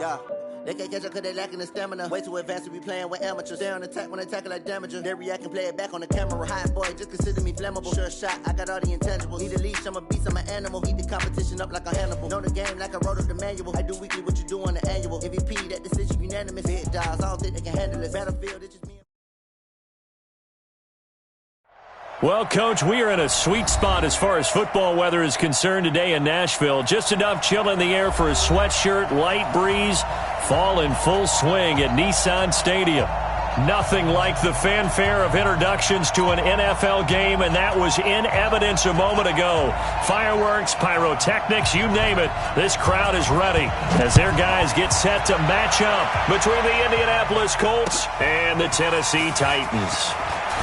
Yeah. They can't catch up cause they lacking the stamina. Way too advanced to be playing with amateurs. Stay on attack when they tackle like damager. They react and play it back on the camera. Hot boy, just consider me flammable. Sure shot, I got all the intangibles. Need a leash, I'm a beast, I'm an animal. Heat the competition up like a Hannibal. Know the game like I wrote up the manual. I do weekly what you do on the annual. MVP, that decision unanimous. Hit dials, I don't think they can handle it. Battlefield, it's just me. Well, Coach, we are in a sweet spot as far as football weather is concerned today in Nashville. Just enough chill in the air for a sweatshirt, light breeze, fall in full swing at Nissan Stadium. Nothing like the fanfare of introductions to an NFL game, and that was in evidence a moment ago. Fireworks, pyrotechnics, you name it. This crowd is ready as their guys get set to match up between the Indianapolis Colts and the Tennessee Titans.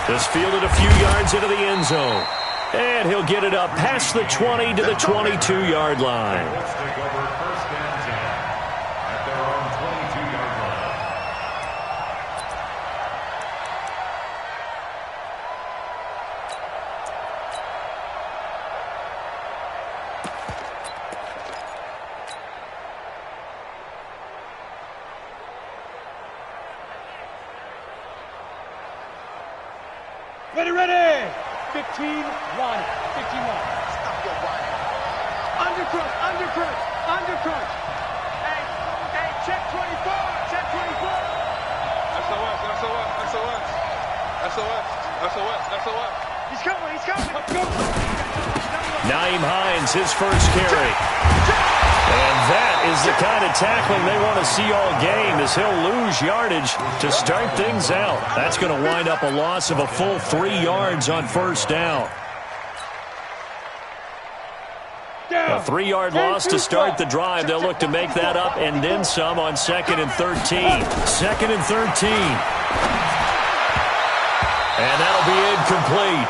This fielded a few yards into the end zone. And he'll get it up past the 20 to the 22-yard line. Let's take over first and 10 at their own 22-yard line. Ready. 15-1. 15-1. Stop your running. Undercrunch. Hey, check 24. Check 24. SOS. He's coming. Let's go. Naeem Hines, his first carry. And that is the kind of tackling they want to see all game, as he'll lose yardage to start things out. That's going to wind up a loss of a full 3 yards on first down. A 3-yard loss to start the drive. They'll look to make that up and then some on 2nd and 13. 2nd and 13. And that'll be incomplete.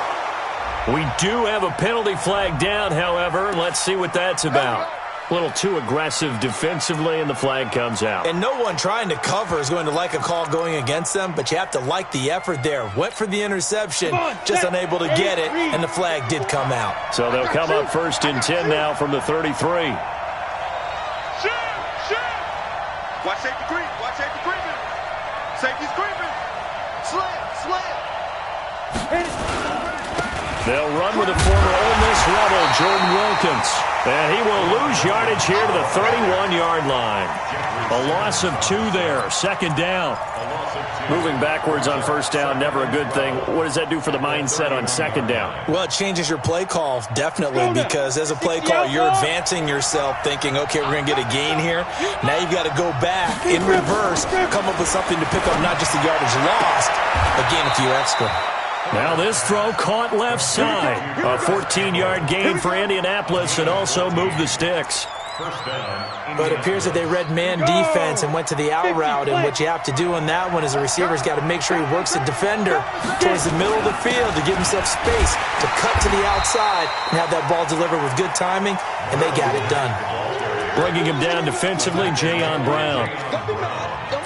We do have a penalty flag down, however. Let's see what that's about. A little too aggressive defensively, and the flag comes out. And no one trying to cover is going to like a call going against them, but you have to like the effort there. Went for the interception, just unable to get it, and the flag did come out. So they'll come up 1st and 10 now from the 33. Shoot! Watch safety creeping. Safety's creeping. Slam. They'll run with a former Ole Miss Rebel, Jordan Wilkins. And he will lose yardage here to the 31-yard line. A loss of 2 there, 2nd down. Moving backwards on first down, never a good thing. What does that do for the mindset on 2nd down? Well, it changes your play call, definitely, because as a play call, you're advancing yourself thinking, okay, we're going to get a gain here. Now you've got to go back in reverse, come up with something to pick up not just the yardage lost, but gain a few extra. Now this throw caught left side. A 14-yard gain for Indianapolis and also moved the sticks. But it appears that they read man defense and went to the out route, and what you have to do on that one is the receiver's got to make sure he works the defender towards the middle of the field to give himself space to cut to the outside and have that ball delivered with good timing, and they got it done. Bringing him down defensively, Jayon Brown.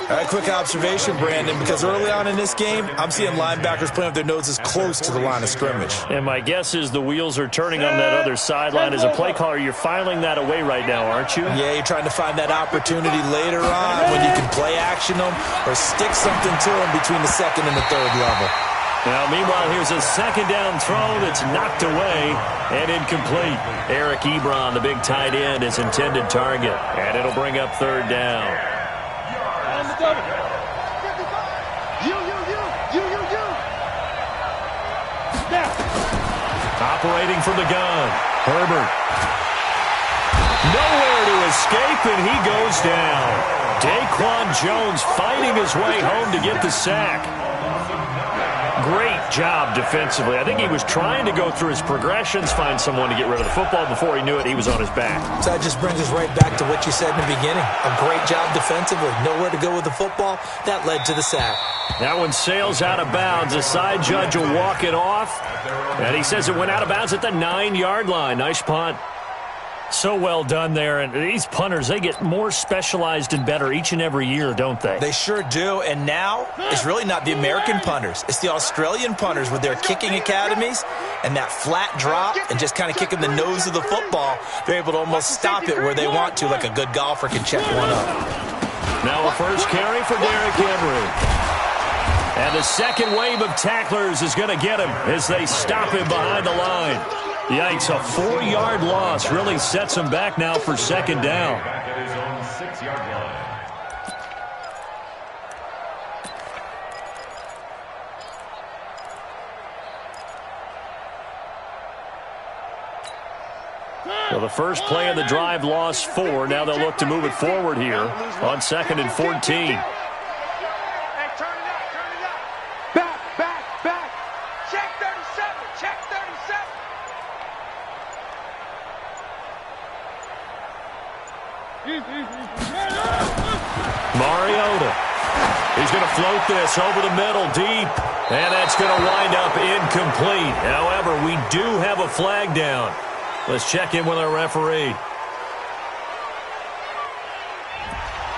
All right, quick observation, Brandon, because early on in this game, I'm seeing linebackers playing with their noses close to the line of scrimmage. And my guess is the wheels are turning on that other sideline. As a play caller, you're filing that away right now, aren't you? Yeah, you're trying to find that opportunity later on when you can play action them or stick something to them between the 2nd and the 3rd level. Now, meanwhile, here's a 2nd down throw that's knocked away and incomplete. Eric Ebron, the big tight end, is intended target. And it'll bring up 3rd down. Operating from the gun, Herbert. Nowhere to escape, and he goes down. Daquan Jones fighting his way home to get the sack. Great job defensively. I think he was trying to go through his progressions, find someone to get rid of the football. Before he knew it, he was on his back. So that just brings us right back to what you said in the beginning. A great job defensively. Nowhere to go with the football. That led to the sack. That one sails out of bounds. The side judge will walk it off. And he says it went out of bounds at the 9-yard line. Nice punt. So well done there. And these punters, they get more specialized and better each and every year, don't they? They sure do. And now it's really not the American punters. It's the Australian punters with their kicking academies and that flat drop and just kind of kicking the nose of the football. They're able to almost stop it where they want to, like a good golfer can check one up. Now a first carry for Derrick Henry. And the second wave of tacklers is going to get him as they stop him behind the line. Yikes, a 4-yard loss really sets him back now for second down. Back at his own 6-yard line. So the first play of the drive lost 4. Now they'll look to move it forward here on 2nd and 14. Mariota. He's going to float this over the middle deep. And that's going to wind up incomplete. However, we do have a flag down. Let's check in with our referee.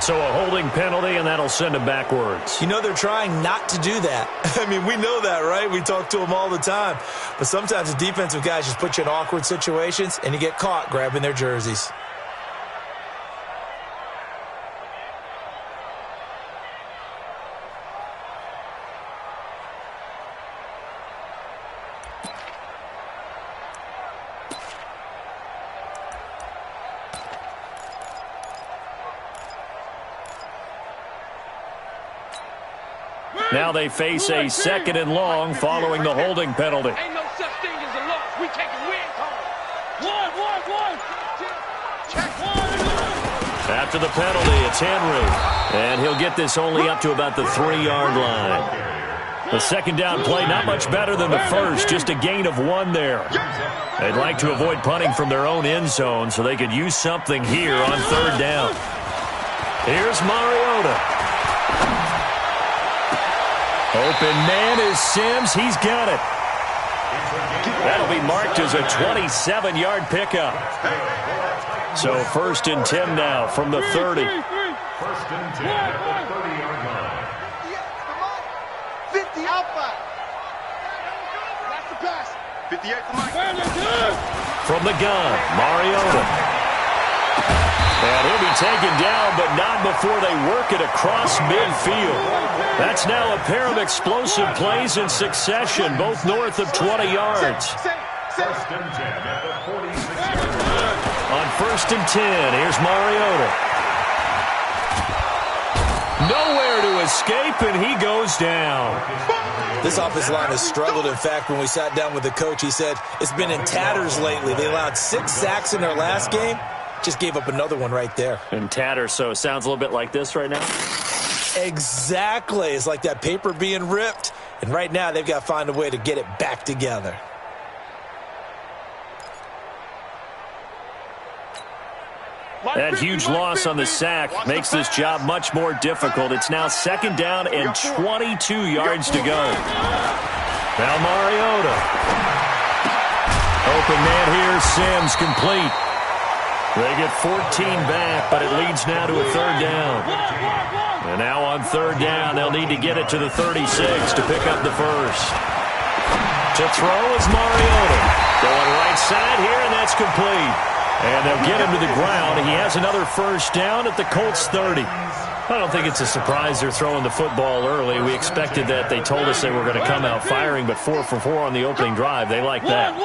So a holding penalty, and that'll send him backwards. You know they're trying not to do that. I mean, we know that, right? We talk to them all the time. But sometimes the defensive guys just put you in awkward situations, and you get caught grabbing their jerseys. Now they face a 2nd and long following the holding penalty. Ain't no such thing as a loss. We take a win home. One. Check one. After the penalty, it's Henry. And he'll get this only up to about the 3-yard line. The second down play, not much better than the first, just a gain of 1 there. They'd like to avoid punting from their own end zone so they could use something here on 3rd down. Here's Mariota. Open man is Sims. He's got it. That'll be marked as a 27-yard pickup. So 1st and 10 now from the 30. 1st and 10 at the 30-yard line. 50 outside. That's the pass. 58 for Mike. From the gun, Mariota. And he'll be taken down, but not before they work it across midfield. That's now a pair of explosive plays in succession, both north of 20 yards. 1st and 10 at the 46-yard line. On 1st and 10, here's Mariota. Nowhere to escape, and he goes down. This offensive line has struggled. In fact, when we sat down with the coach, he said it's been in tatters lately. They allowed 6 sacks in their last game. Just gave up another one right there. In tatters, so it sounds a little bit like this right now? Exactly. It's like that paper being ripped. And right now, they've got to find a way to get it back together. That huge loss on the sack makes this job much more difficult. It's now 2nd down and 22 yards to go. Now Mariota. Open man here, Sims complete. They get 14 back, but it leads now to a 3rd down. And now on 3rd down, they'll need to get it to the 36 to pick up the first. To throw is Mariota. Going right side here, and that's complete. And they'll get him to the ground. He has another first down at the Colts 30. I don't think it's a surprise they're throwing the football early. We expected that. They told us they were going to come out firing, but 4 for 4 on the opening drive. They like that.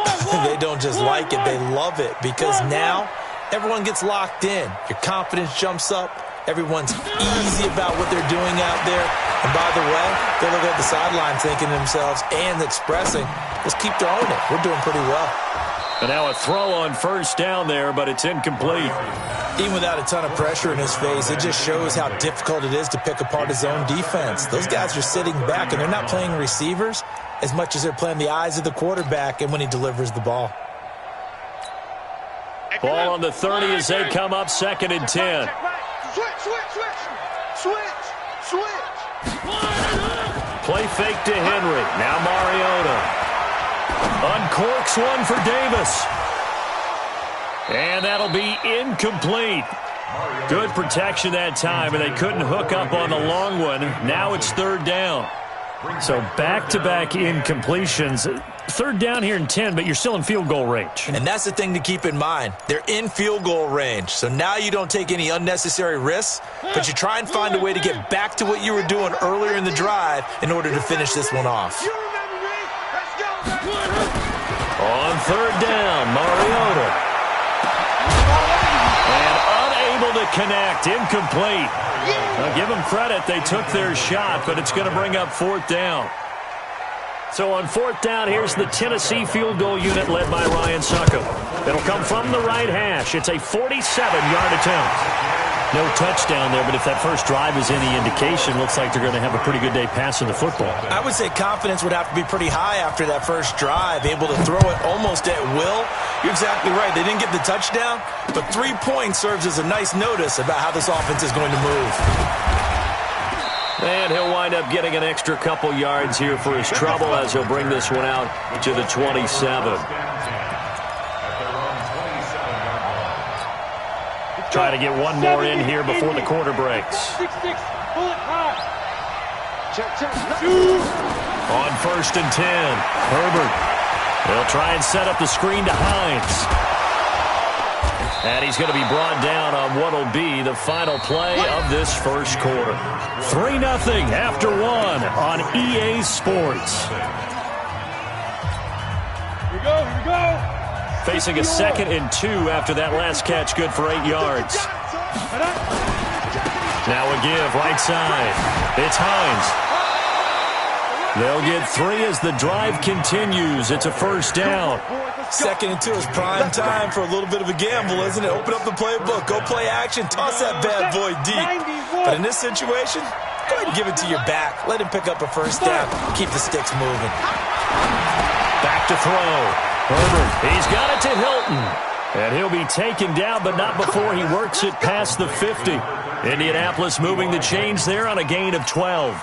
They don't just like it, they love it, because now everyone gets locked in. Your confidence jumps up. Everyone's easy about what they're doing out there. And by the way, they're looking at the sideline thinking to themselves and expressing, let's keep throwing it. We're doing pretty well. And now a throw on first down there, but it's incomplete. Even without a ton of pressure in his face, it just shows how difficult it is to pick apart his own defense. Those guys are sitting back, and they're not playing receivers as much as they're playing the eyes of the quarterback and when he delivers the ball. Ball on the 30 as they come up 2nd and 10. Switch. Play fake to Henry. Now Mariota. Uncorks one for Davis. And that'll be incomplete. Good protection that time, and they couldn't hook up on the long one. Now it's 3rd down. So back-to-back incompletions. Third down here and 10, but you're still in field goal range. And that's the thing to keep in mind. They're in field goal range. So now you don't take any unnecessary risks, but you try and find a way to get back to what you were doing earlier in the drive in order to finish this one off. On third down, Mariota. And unable to connect, incomplete. Now give them credit, they took their shot, but it's going to bring up fourth down. So on fourth down, here's the Tennessee field goal unit led by Ryan Succop. It'll come from the right hash. It's a 47-yard attempt. No touchdown there, but if that first drive is any indication, looks like they're going to have a pretty good day passing the football. I would say confidence would have to be pretty high after that first drive, able to throw it almost at will. You're exactly right. They didn't get the touchdown, but 3 points serves as a nice notice about how this offense is going to move. And he'll wind up getting an extra couple yards here for his trouble as he'll bring this one out to the 27. Try to get one more in here before the quarter breaks. On first and 10, Herbert. They'll try and set up the screen to Hines. And he's going to be brought down on what will be the final play of this first quarter. 3-0 after one on EA Sports. Here we go. Facing a 2nd and 2 after that last catch, good for 8 yards. Now a give, right side. It's Hines. They'll get 3 as the drive continues. It's a first down. 2nd and 2 is prime time for a little bit of a gamble, isn't it? Open up the playbook, go play action, toss that bad boy deep. But in this situation, go ahead and give it to your back. Let him pick up a first down. Keep the sticks moving. Back to throw. Herbert, he's got it to Hilton. And he'll be taken down, but not before he works it past the 50. Indianapolis moving the chains there on a gain of 12.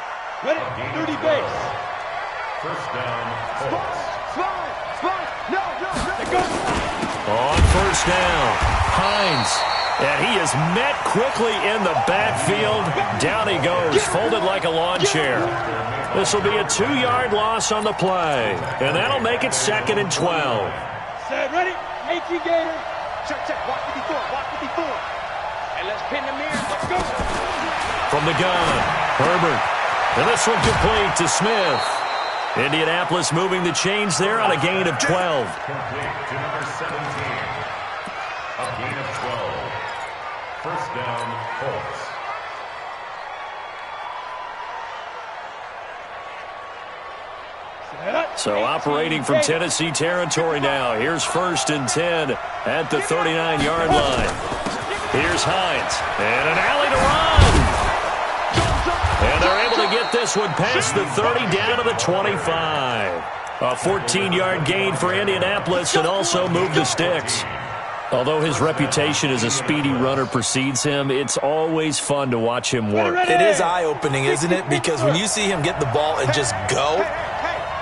Ready? 30 base. First down, Colts. On first down, Hines. And he is met quickly in the backfield. Down he goes, folded like a lawn chair. This will be a 2-yard loss on the play. And that'll make it 2nd and 12. Set, ready? 18 Gator. Check. Walk 54. And let's pin the mirror. Let's go. From the gun, Herbert. And this one complete to Smith. Indianapolis moving the chains there on a gain of 12. Complete to number 17. A gain of 12. First down, Colts. So operating from Tennessee territory now. Here's first and 10 at the 39-yard line. Here's Hines. And an alley to run. And they're able to get this one past the 30 down to the 25. A 14-yard gain for Indianapolis and also move the sticks. Although his reputation as a speedy runner precedes him, it's always fun to watch him work. It is eye-opening, isn't it? Because when you see him get the ball and just go,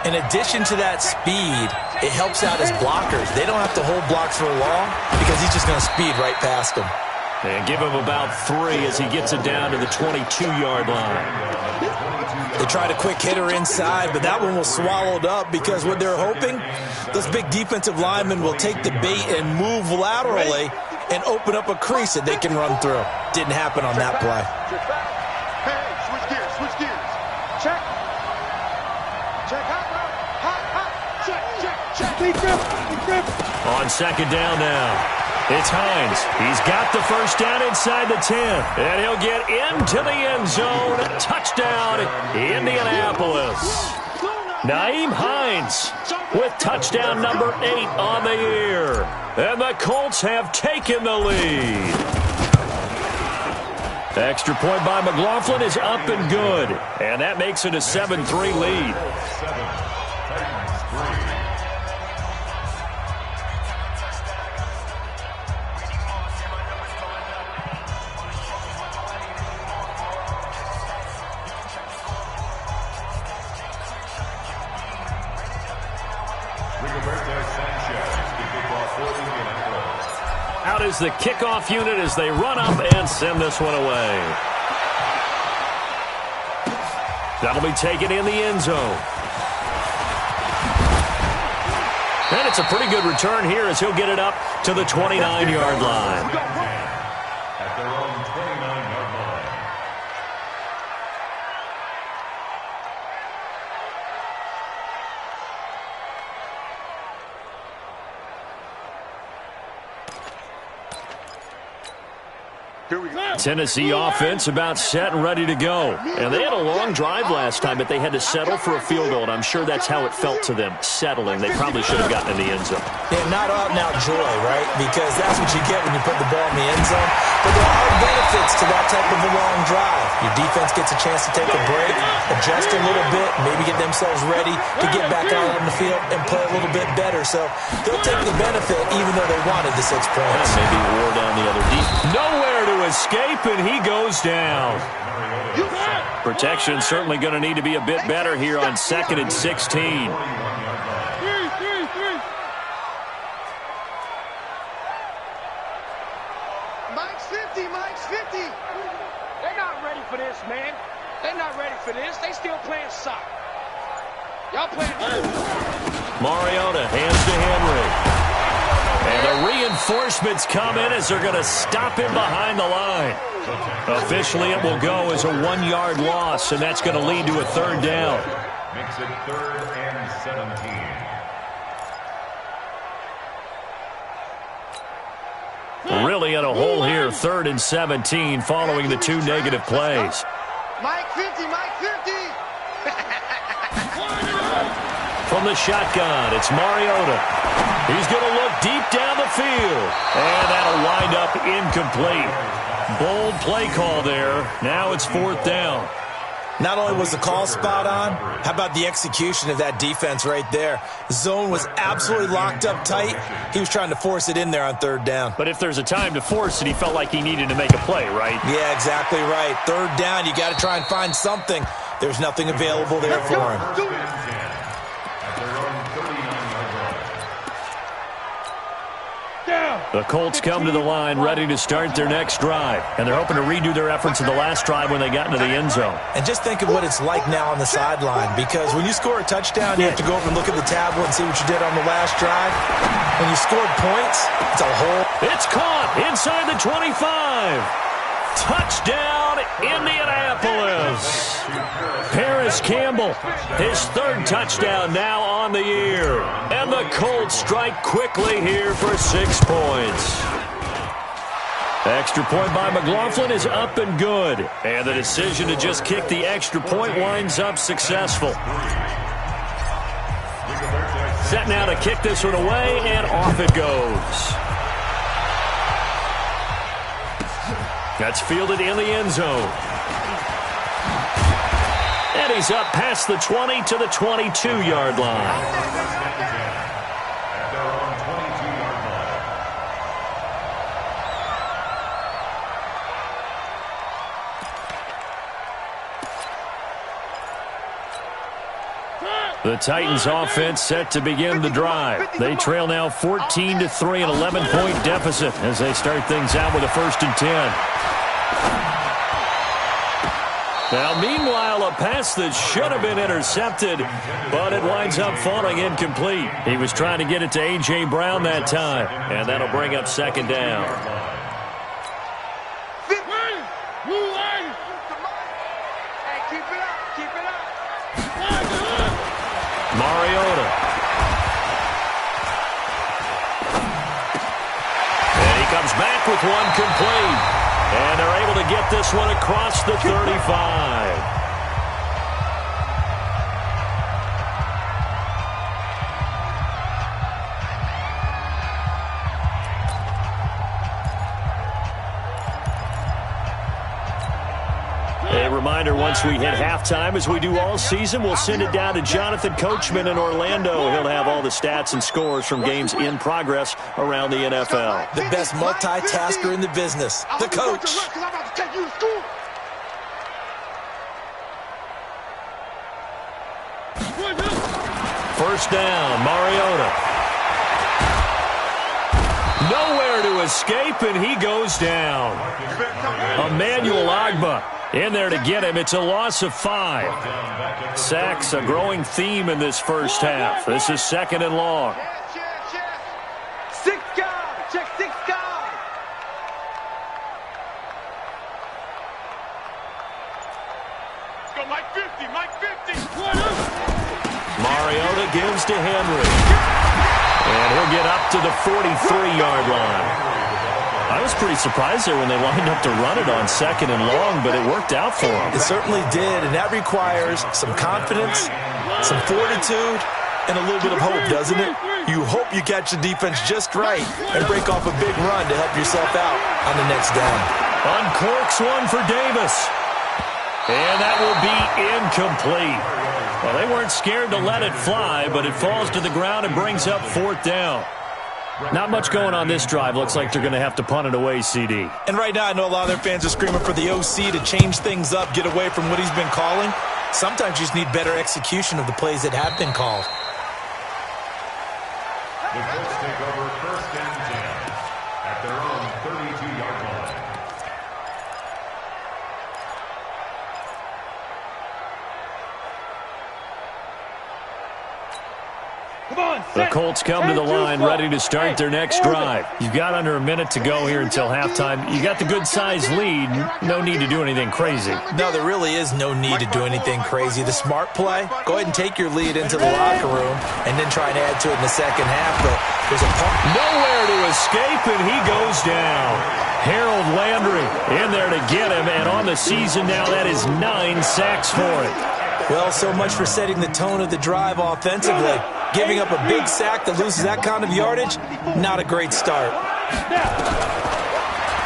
in addition to that speed, it helps out his blockers. They don't have to hold blocks for long because he's just going to speed right past them. And give him about 3 as he gets it down to the 22-yard line. They tried a quick hitter inside, but that one was swallowed up because what they're hoping, those big defensive linemen will take the bait and move laterally and open up a crease that they can run through. Didn't happen on that play. Hey, switch gears. Check. Check. On second down now. It's Hines. He's got the first down inside the 10. And he'll get into the end zone. Touchdown, Indianapolis. Nyheim Hines with touchdown number 8 on the year. And the Colts have taken the lead. Extra point by McLaughlin is up and good. And that makes it a 7-3 lead. Out is the kickoff unit as they run up and send this one away. That'll be taken in the end zone. And it's a pretty good return here as he'll get it up to the 29-yard line. At their own 29-yard line. Here we go. Tennessee offense about set and ready to go. And they had a long drive last time, but they had to settle for a field goal, and I'm sure that's how it felt to them, settling. They probably should have gotten in the end zone. Yeah, not out-and-out joy, right? Because that's what you get when you put the ball in the end zone. But there are benefits to that type of a long drive. Your defense gets a chance to take a break, adjust a little bit, maybe get themselves ready to get back out on the field and play a little bit better. So they'll take the benefit even though they wanted the 6 points. Maybe wore down the other deep. Nowhere to escape, and he goes down. Protection certainly going to need to be a bit better here on 2nd and 16. Mike's 50, Mike's 50. They're not ready for this, man. They're not ready for this. They still playing soccer. Y'all playing. Mariota hands to Henry. And the reinforcements come in as they're going to stop him behind the line. Officially, it will go as a 1-yard loss, and that's going to lead to a 3rd down. Makes it 3rd and 17. Really in a hole here, 3rd and 17, following the 2 negative plays. Mike 50, Mike 50. From the shotgun, it's Mariota. He's going to look deep down the field, and that'll wind up incomplete. Bold play call there. Now it's 4th down. Not only was the call spot on, how about the execution of that defense right there? The zone was absolutely locked up tight. He was trying to force it in there on 3rd down. But if there's a time to force it, he felt like he needed to make a play, right? Yeah, exactly right. 3rd down, you got to try and find something. There's nothing available there for him. The Colts come to the line ready to start their next drive, and they're hoping to redo their efforts in the last drive when they got into the end zone. And just think of what it's like now on the sideline, because when you score a touchdown, you have to go over and look at the tablet and see what you did on the last drive. When you scored points, it's a whole... It's caught inside the 25. Touchdown, Indianapolis. Paris Campbell, his 3rd touchdown now on the year. And the Colts strike quickly here for 6 points. Extra point by McLaughlin is up and good. And the decision to just kick the extra point winds up successful. Set now to kick this one away, and off it goes. That's fielded in the end zone. And he's up past the 20 to the 22-yard line. The Titans offense set to begin the drive. They trail now 14-3, an 11-point deficit as they start things out with a 1st and 10. Now, meanwhile, a pass that should have been intercepted, but it winds up falling incomplete. He was trying to get it to A.J. Brown that time, and that'll bring up 2nd down. Mariota. And he comes back with one complete. And they're able to get this one across the 35. A reminder, once we hit halftime, as we do all season, we'll send it down to Jonathan Coachman in Orlando. He'll have all the stats and scores from games in progress around the NFL. The best multitasker in the business, the coach. First down, Mariota. Nowhere to escape, and he goes down. Emmanuel Ogbah in there to get him. It's a loss of 5. Sacks, a growing theme in this first half. This is 2nd and long. go, Mike 50, Mike 50. Mariota gives to Henry. And he'll get up to the 43-yard line. I was pretty surprised there when they lined up to run it on 2nd and long, but it worked out for them. It certainly did, and that requires some confidence, some fortitude, and a little bit of hope, doesn't it? You hope you catch the defense just right and break off a big run to help yourself out on the next down. Uncorks one for Davis. And that will be incomplete. Well, they weren't scared to let it fly, but it falls to the ground and brings up 4th down. Not much going on this drive. Looks like they're going to have to punt it away, CD. And right now I know a lot of their fans are screaming for the OC to change things up, get away from what he's been calling. Sometimes you just need better execution of the plays that have been called. The Colts take over 1st and 10 at their own 32-yard line. The Colts come to the line ready to start their next drive. You've got under a minute to go here until halftime. You got the good-sized lead. No need to do anything crazy. No, there really is no need to do anything crazy. The smart play, go ahead and take your lead into the locker room and then try and add to it in the second half. But there's a nowhere to escape, and he goes down. Harold Landry in there to get him, and on the season now, that is 9 sacks for him. Well, so much for setting the tone of the drive offensively. Giving up a big sack that loses that kind of yardage, not a great start.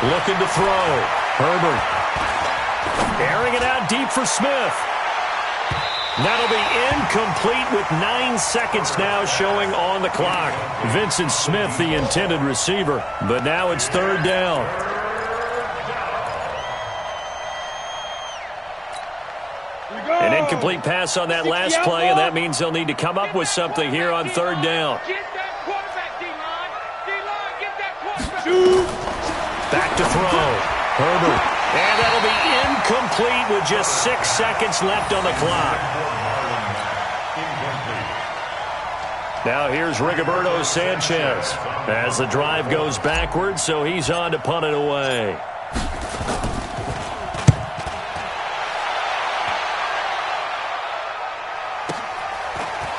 Looking to throw. Herbert. Airing it out deep for Smith. That'll be incomplete with 9 seconds now showing on the clock. Vincent Smith, the intended receiver, but now it's 3rd down. An incomplete pass on that last play, and that means they'll need to come up with something here on 3rd down. Back to throw. Herbert. And that'll be incomplete with just 6 seconds left on the clock. Now here's Rigoberto Sanchez as the drive goes backwards, so he's on to punt it away.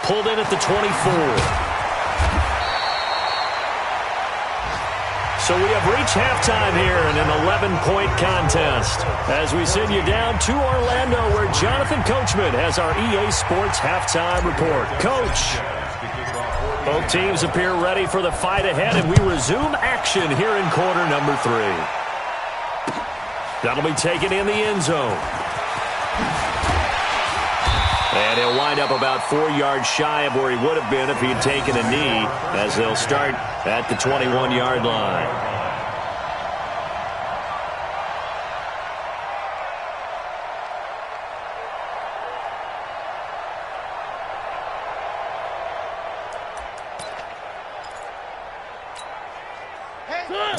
Pulled in at the 24. So we have reached halftime here in an 11-point contest as we send you down to Orlando where Jonathan Coachman has our EA Sports halftime report. Coach, both teams appear ready for the fight ahead, and we resume action here in quarter number 3. That'll be taken in the end zone. And he'll wind up about 4 yards shy of where he would have been if he had taken a knee, as they'll start at the 21-yard line.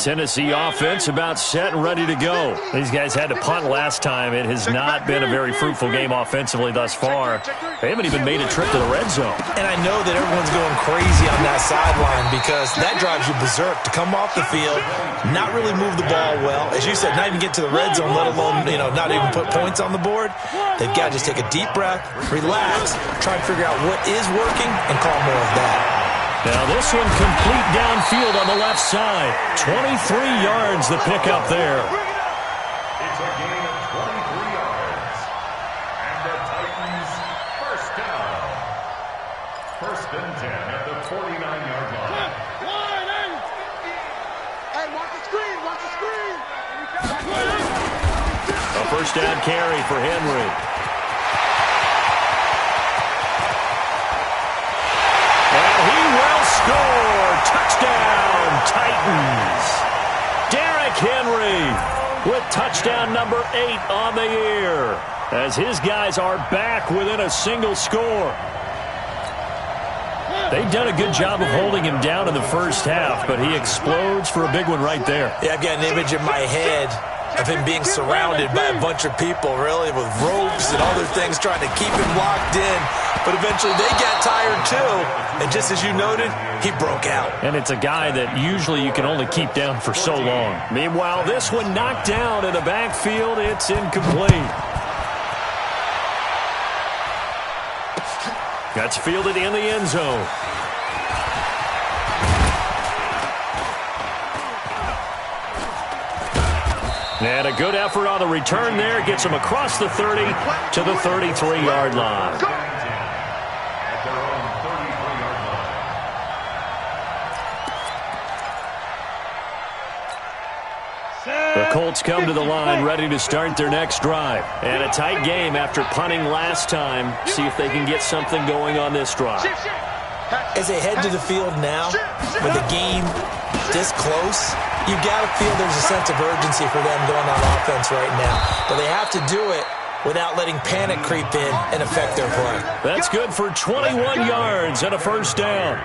Tennessee offense about set and ready to go. These guys had to punt last time. It has not been a very fruitful game offensively thus far. They haven't even made a trip to the red zone. And I know that everyone's going crazy on that sideline because that drives you berserk to come off the field, not really move the ball well. As you said, not even get to the red zone, let alone, not even put points on the board. They've got to just take a deep breath, relax, try and figure out what is working, and call more of that. Now this one complete downfield on the left side. 23 yards the pickup there. It's a gain of 23 yards. And the Titans first down. 1st and 10 at the 49-yard line. Hey, watch the screen, watch the screen. A first down carry for Henry. Score! Touchdown, Titans! Derrick Henry with touchdown number 8 on the year as his guys are back within a single score. They've done a good job of holding him down in the first half, but he explodes for a big one right there. Yeah, I've got an image in my head of him being surrounded by a bunch of people, really, with ropes and other things trying to keep him locked in. But eventually they got tired too. And just as you noted, he broke out. And it's a guy that usually you can only keep down for so long. Meanwhile, this one knocked down in the backfield. It's incomplete. That's fielded in the end zone. And a good effort on the return there. Gets him across the 30 to the 33-yard line. The Colts come to the line ready to start their next drive. And a tight game after punting last time. See if they can get something going on this drive. As they head to the field now, with the game this close, you've got to feel there's a sense of urgency for them going on offense right now. But they have to do it without letting panic creep in and affect their play. That's good for 21 yards and a first down.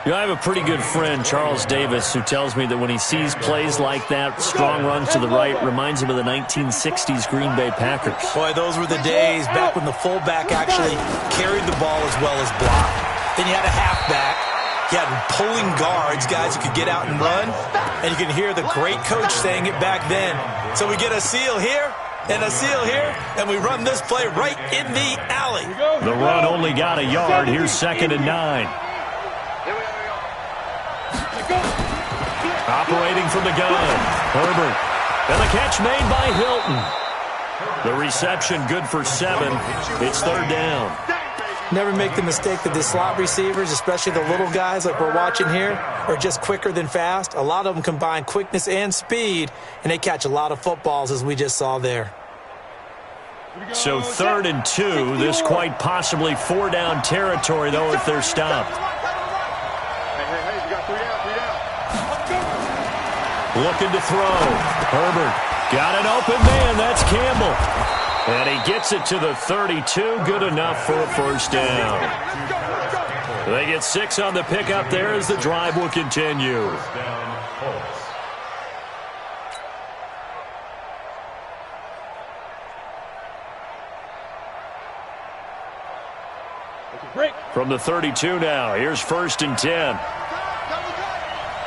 You know, I have a pretty good friend, Charles Davis, who tells me that when he sees plays like that, strong runs to the right, reminds him of the 1960s Green Bay Packers. Boy, those were the days back when the fullback actually carried the ball as well as blocked. Then you had a halfback. You had pulling guards, guys who could get out and run. And you can hear the great coach saying it back then. So we get a seal here and a seal here, and we run this play right in the alley. The run only got a yard. Here's 2nd and 9. Operating from the gun, Herbert. And the catch made by Hilton. The reception good for 7. It's 3rd down. Never make the mistake that the slot receivers, especially the little guys like we're watching here, are just quicker than fast. A lot of them combine quickness and speed, and they catch a lot of footballs, as we just saw there. So 3rd and 2. This quite possibly 4-down territory, though, if they're stopped. Hey, you got 3 down, 3 down. Looking to throw. Herbert got an open man. That's Campbell. And he gets it to the 32. Good enough for a first down. They get 6 on the pickup there as the drive will continue. From the 32 now. Here's 1st and 10.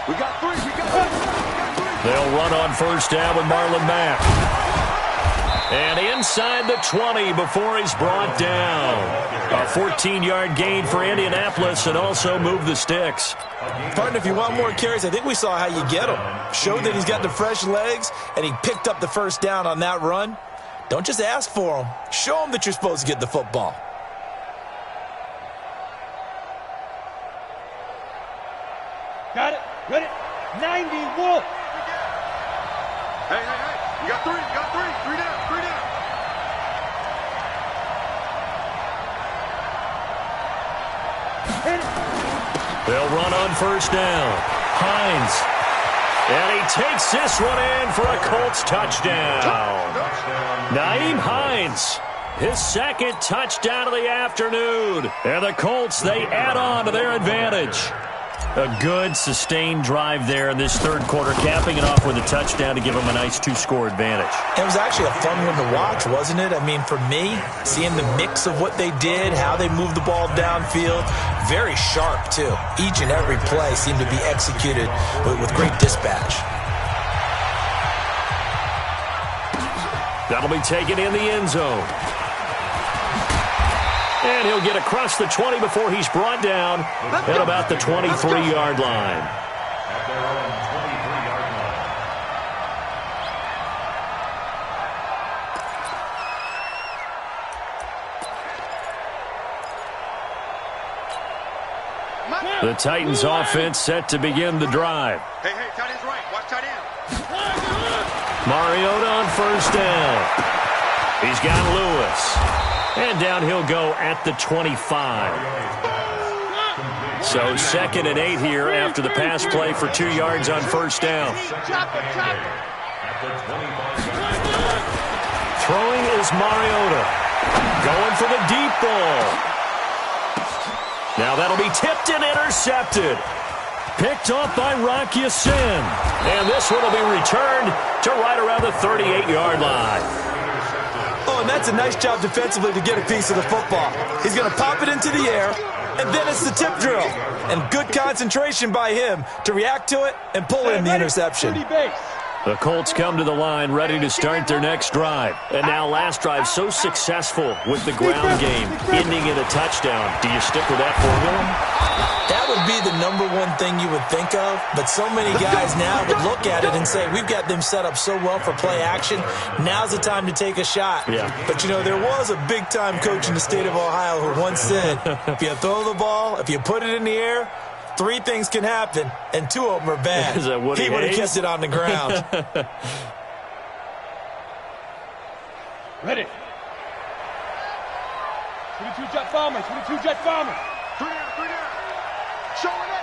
We got 3. We got 3. They'll run on first down with Marlon Mack. And inside the 20 before he's brought down. A 14-yard gain for Indianapolis and also move the sticks. Partner, if you want more carries, I think we saw how you get him. Showed that he's got the fresh legs, and he picked up the first down on that run. Don't just ask for him. Show him that you're supposed to get the football. Got it. Ready. 90 Wolf. Hey. You got 3. You got 3. 3 down. 3 down. They'll run on first down. Hines. And he takes this one in for a Colts touchdown. Nyheim Hines. His 2nd touchdown of the afternoon. And the Colts, they add on to their advantage. A good, sustained drive there in this 3rd quarter, capping it off with a touchdown to give them a nice 2-score advantage. It was actually a fun one to watch, wasn't it? I mean, for me, seeing the mix of what they did, how they moved the ball downfield, very sharp, too. Each and every play seemed to be executed with great dispatch. That'll be taken in the end zone. And he'll get across the 20 before he's brought down at about the 23-yard line. At their own 23-yard line. The Titans offense set to begin the drive. Hey, tight end's right. Watch tight end. Mariota on first down. He's got Lewis. And down he'll go at the 25. So 2nd and 8 here after the pass play for 2 yards on first down. Throwing is Mariota. Going for the deep ball. Now that'll be tipped and intercepted. Picked off by Rocky Sin. And this one will be returned to right around the 38-yard line. Oh, and that's a nice job defensively to get a piece of the football. He's going to pop it into the air, and then it's the tip drill. And good concentration by him to react to it and pull in the interception. The Colts come to the line ready to start their next drive. And now last drive so successful with the ground game, ending in a touchdown. Do you stick with that formula? That would be the #1 thing you would think of, but so many guys now would look at it and say, we've got them set up so well for play action, now's the time to take a shot. Yeah. But, you know, there was a big-time coach in the state of Ohio who once said, if you throw the ball, if you put it in the air, 3 things can happen, and 2 of them are bad. Is that Woody He would have Hayes? kept it on the ground. Ready. 22 jet bombers. 22 jet bombers. 3 down. Showing it.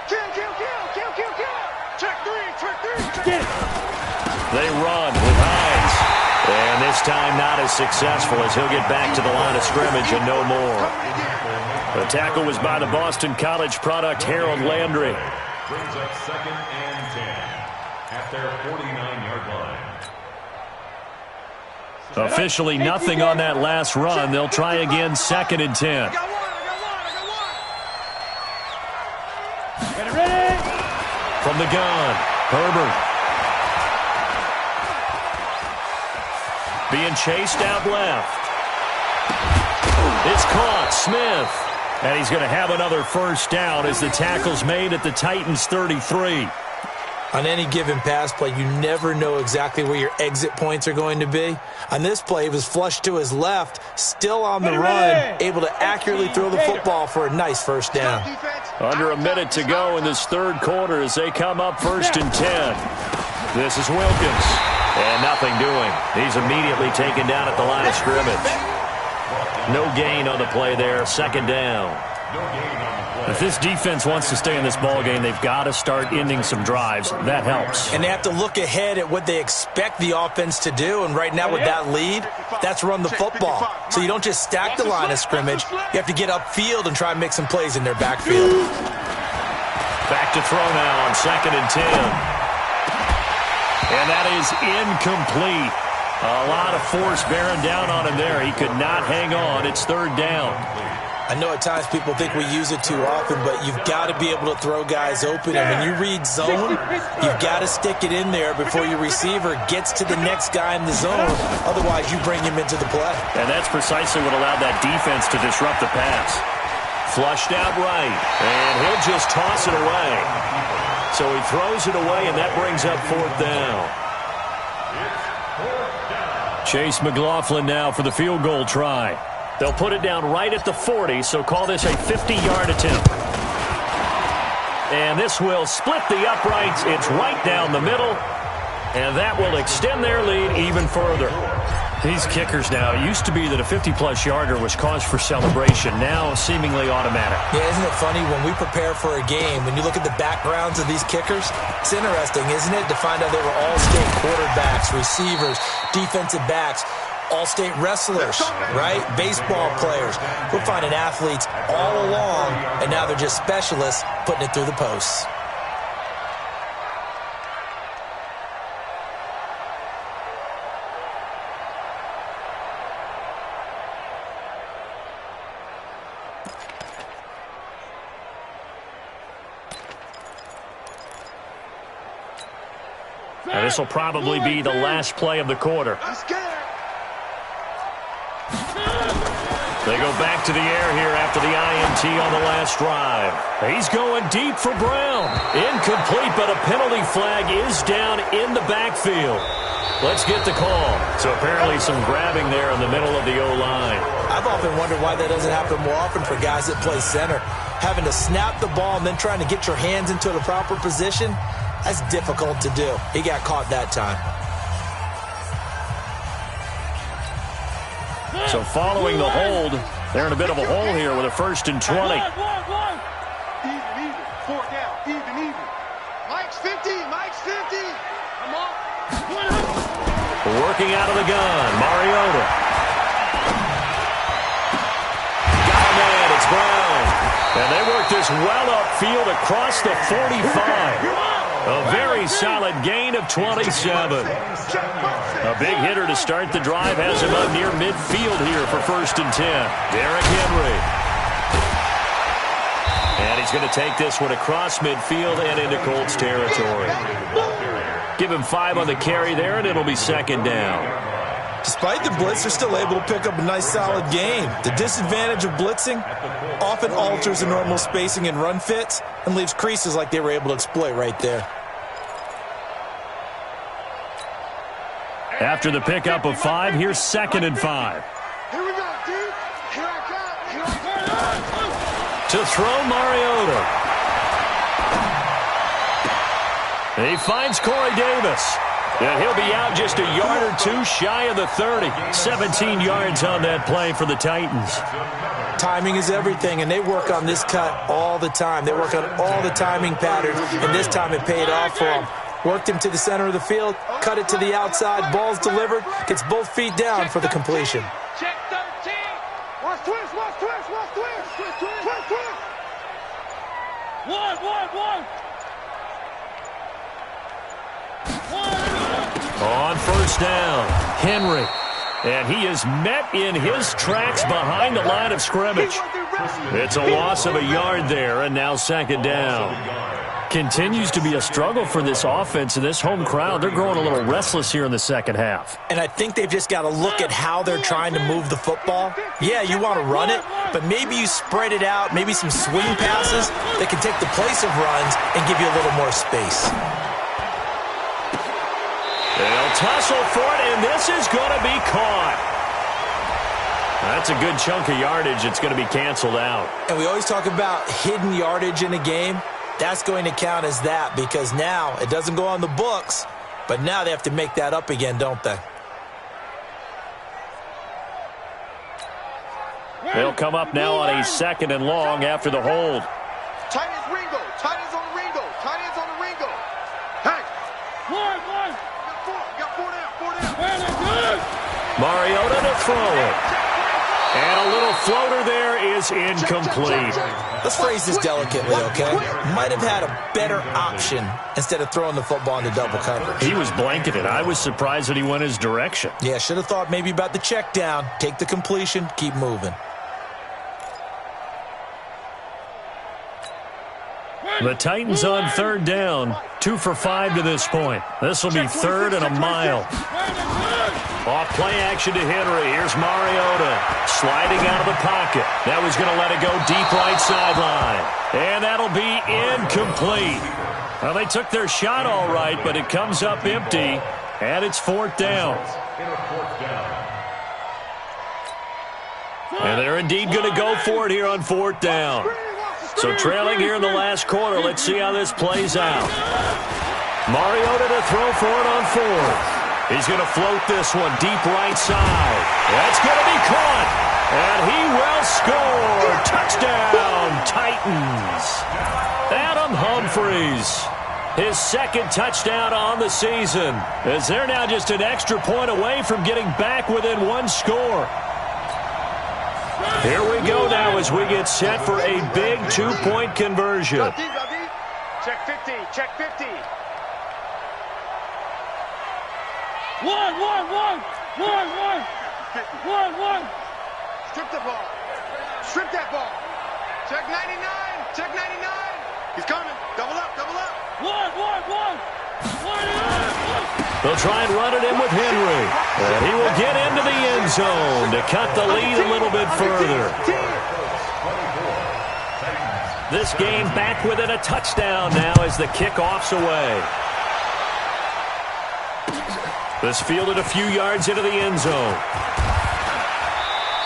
Kill. Check three. Get it. They run with Hines. And this time not as successful as he'll get back to the line of scrimmage and no more. The tackle was by the Boston College product, Harold Landry. Brings up 2nd and 10 at their 49-yard line. Officially nothing on that last run. They'll try again 2nd and 10. I got one. Ready. From the gun, Herbert. Being chased out left. It's caught, Smith. And he's going to have another first down as the tackle's made at the Titans' 33. On any given pass play, you never know exactly where your exit points are going to be. On this play, he was flushed to his left, still on the run, able to accurately throw the football for a nice first down. Under a minute to go in this third quarter as they come up 1st and 10. This is Wilkins. And nothing doing. He's immediately taken down at the line of scrimmage. No gain on the play there. 2nd down. If this defense wants to stay in this ballgame, they've got to start ending some drives. That helps. And they have to look ahead at what they expect the offense to do. And right now with that lead, that's run the football. So you don't just stack the line of scrimmage. You have to get upfield and try and make some plays in their backfield. Back to throw now on 2nd and 10. And that is incomplete. A lot of force bearing down on him there. He could not hang on. It's 3rd down. I know at times people think we use it too often, but you've got to be able to throw guys open. And when you read zone, you've got to stick it in there before your receiver gets to the next guy in the zone. Otherwise, you bring him into the play. And that's precisely what allowed that defense to disrupt the pass. Flushed out right, and he'll just toss it away. So he throws it away, and that brings up 4th down. Chase McLaughlin now for the field goal try. They'll put it down right at the 40, so call this a 50-yard attempt. And this will split the uprights. It's right down the middle, and that will extend their lead even further. These kickers now, it used to be that a 50-plus yarder was cause for celebration, now seemingly automatic. Yeah, isn't it funny when we prepare for a game, when you look at the backgrounds of these kickers, it's interesting, isn't it, to find out they were all-state quarterbacks, receivers, defensive backs, all-state wrestlers, right? Baseball players. We're finding athletes all along, and now they're just specialists putting it through the posts. Now, this will probably be the last play of the quarter. They go back to the air here after the INT on the last drive. He's going deep for Brown. Incomplete, but a penalty flag is down in the backfield. Let's get the call. So apparently some grabbing there in the middle of the O-line. I've often wondered why that doesn't happen more often for guys that play center. Having to snap the ball and then trying to get your hands into the proper position, that's difficult to do. He got caught that time. So following the hold, they're in a bit of a hole here with a 1st and 20. Even. 4 down. Even. Mike's 50. Come on. Working out of the gun, Mariota. Got a man, it's Brown. And they work this well upfield across the 45. A very solid gain of 27. A big hitter to start the drive has him up near midfield here for 1st and 10. Derrick Henry. And he's going to take this one across midfield and into Colts territory. Give him 5 on the carry there, and it'll be second down. Despite the blitz, they're still able to pick up a nice, solid gain. The disadvantage of blitzing often alters the normal spacing and run fits and leaves creases like they were able to exploit right there. After the pickup of 5, here's 2nd and 5. Here we go, dude. Here I come. Here I To throw Mariota. He finds Corey Davis. And he'll be out just a yard or two shy of the 30. 17 yards on that play for the Titans. Timing is everything, and they work on this cut all the time. They work on all the timing patterns, and this time it paid off for them. Worked him to the center of the field, cut it to the outside, ball's delivered, gets both feet down for the completion. Check 13. Watch twist, watch twist, watch twist. Twist, twist, twist, twist. One. On first down, Henry. And he is met in his tracks behind the line of scrimmage. It's a loss of a yard there, and now second down. Continues to be a struggle for this offense and this home crowd. They're growing a little restless here in the second half. And I think they've just got to look at how they're trying to move the football. Yeah, you want to run it, but maybe you spread it out, maybe some swing passes that can take the place of runs and give you a little more space. They'll tussle for it, and this is going to be caught. That's a good chunk of yardage. It's going to be canceled out. And we always talk about hidden yardage in a game. That's going to count as that because now it doesn't go on the books, but now they have to make that up again, don't they? They'll come up now on a 2nd and long after the hold. Tight ends Ringo. Tight ends on the Ringo. Tight ends on the Ringo. Hey. One. Got four down. Mariota to throw it. And a little floater there is incomplete. Let's phrase this delicately, okay? Might have had a better option instead of throwing the football into double coverage. He was blanketed. I was surprised that he went his direction. Yeah, should have thought maybe about the check down, take the completion, keep moving. The Titans on 3rd down. 2 for 5 to this point. This will be 3rd and a mile. Off play action to Henry. Here's Mariota sliding out of the pocket. That was going to let it go deep right sideline. And that'll be incomplete. Well, they took their shot all right, but it comes up empty, and it's 4th down. And they're indeed going to go for it here on 4th down. So trailing here in the last quarter, let's see how this plays out. Mariota to throw for it on 4th. He's going to float this one deep right side. That's going to be caught. And he will score. Touchdown, Titans. Adam Humphries. His 2nd touchdown on the season. As they're now just an extra point away from getting back within 1 score. Here we go now as we get set for a big 2-point conversion. Check 50. Check 50. One. Strip the ball. Strip that ball. Check 99. Check 99. He's coming. Double up. One. They'll try and run it in with Henry. And he will get into the end zone to cut the lead a little bit further. This game back within a touchdown now as the kickoff's away. This fielded a few yards into the end zone.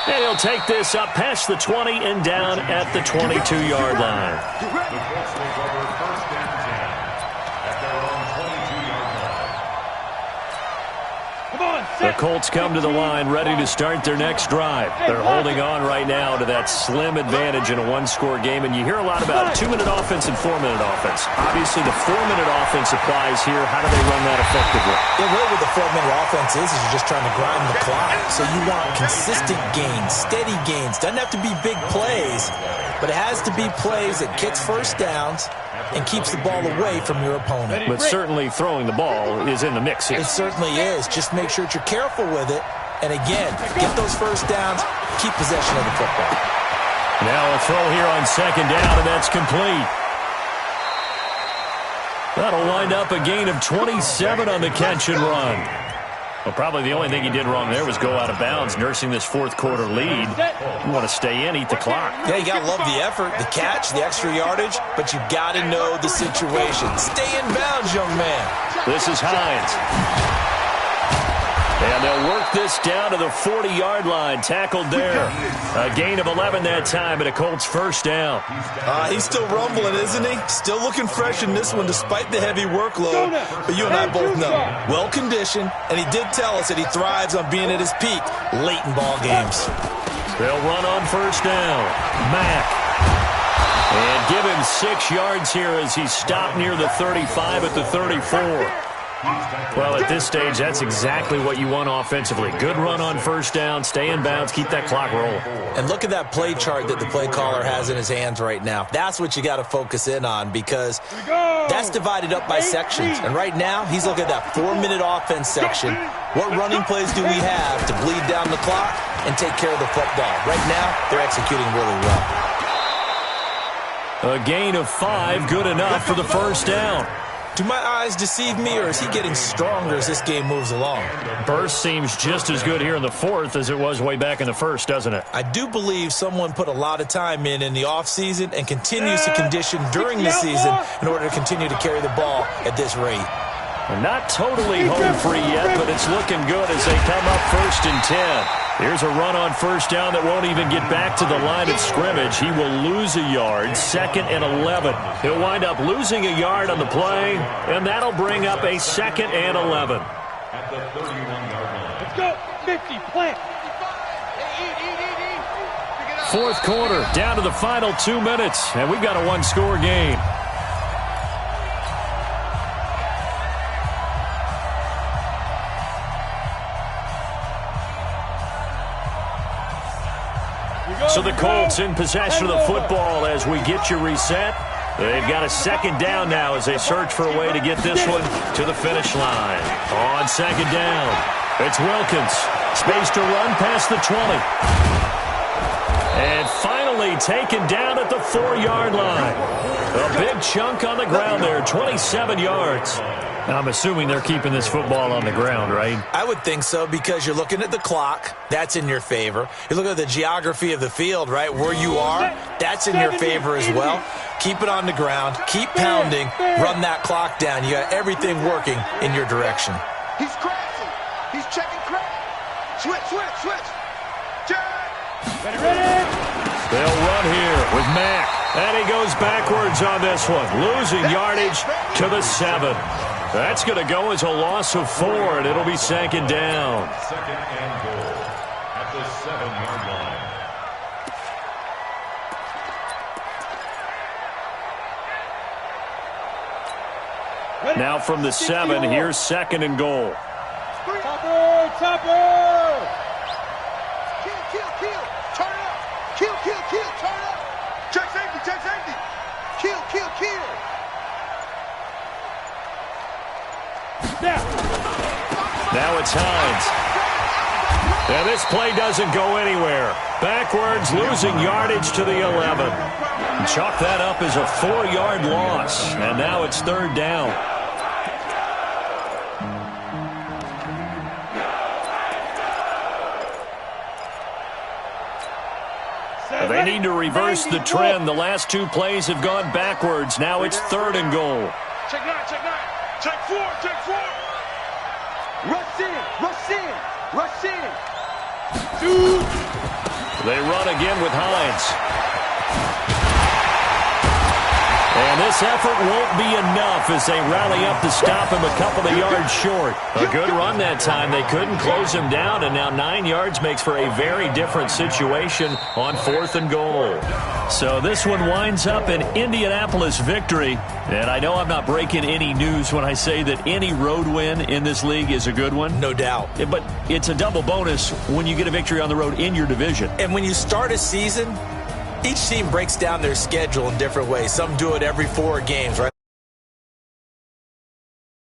And he'll take this up past the 20 and down at the 22-yard line. The Colts come to the line ready to start their next drive. They're holding on right now to that slim advantage in a 1-score game, and you hear a lot about 2-minute offense and 4-minute offense. Obviously, the 4-minute offense applies here. How do they run that effectively? Yeah, really what the 4-minute offense is you're just trying to grind the clock. So you want consistent gains, steady gains. Doesn't have to be big plays, but it has to be plays that gets first downs and keeps the ball away from your opponent. But certainly throwing the ball is in the mix here. It certainly is. Just make sure that you're careful with it. And again, get those first downs, keep possession of the football. Now a throw here on 2nd down, and that's complete. That'll wind up a gain of 27 on the catch and run. Well, probably the only thing he did wrong there was go out of bounds, nursing this fourth quarter lead. You want to stay in, eat the clock. Yeah, you got to love the effort, the catch, the extra yardage, but you got to know the situation. Stay in bounds, young man. This is Hines. And they'll work this down to the 40-yard line. Tackled there. A gain of 11 that time, and a Colts first down. He's still rumbling, isn't he? Still looking fresh in this one despite the heavy workload. But you and I both know, well-conditioned, and he did tell us that he thrives on being at his peak late in ball games. They'll run on first down. Mack. And give him 6 yards here as he's stopped near the 35 at the 34. Well, at this stage, that's exactly what you want offensively. Good run on first down, stay in bounds, keep that clock rolling. And look at that play chart that the play caller has in his hands right now. That's what you got to focus in on because that's divided up by sections. And right now, he's looking at that 4-minute offense section. What running plays do we have to bleed down the clock and take care of the football? Right now, they're executing really well. A gain of 5, good enough for the first down. Do my eyes deceive me, or is he getting stronger as this game moves along? Burst seems just as good here in the fourth as it was way back in the first, doesn't it? I do believe someone put a lot of time in the offseason and continues to condition during the season in order to continue to carry the ball at this rate. Not totally home free yet, but it's looking good as they come up 1st and 10. Here's a run on first down that won't even get back to the line of scrimmage. He will lose a yard, 2nd and 11. He'll wind up losing a yard on the play, and that'll bring up a 2nd and 11. At the 31-yard line. Let's go. 50, plant. Fourth quarter, down to the final 2 minutes, and we've got a 1-score game. So the Colts in possession of the football as we get you reset. They've got a 2nd down now as they search for a way to get this one to the finish line. On 2nd down, it's Wilkins. Space to run past the 20. And finally taken down at the 4-yard line. A big chunk on the ground there, 27 yards. I'm assuming they're keeping this football on the ground, right? I would think so because you're looking at the clock. That's in your favor. You look at the geography of the field, right? Where you are, that's in your favor as well. Keep it on the ground. Keep pounding. Run that clock down. You got everything working in your direction. He's crashing. He's checking crash. Switch. Check. Ready. They'll run here with Mack. And he goes backwards on this one, losing yardage to the 7. That's going to go as a loss of 4, and it'll be 2nd down. 2nd and goal at the 7-yard line. Now from the 7, here's 2nd and goal. Topper. Kill. Turn it up. Kill. Turn it up. Check safety. Kill. Now it's Hines. And this play doesn't go anywhere. Backwards, losing yardage to the 11. Chalk that up as a 4-yard loss. And now it's 3rd down. They need to reverse the trend. The last 2 plays have gone backwards. Now it's 3rd and goal. Check 9. Check 4. Rush in. They run again with Hines. And this effort won't be enough as they rally up to stop him a couple of yards short. A good run that time. They couldn't close him down, and now 9 yards makes for a very different situation on 4th and goal. So this one winds up an Indianapolis victory. And I know I'm not breaking any news when I say that any road win in this league is a good one. No doubt. But it's a double bonus when you get a victory on the road in your division. And when you start a season, each team breaks down their schedule in different ways. Some do it every 4 games, right?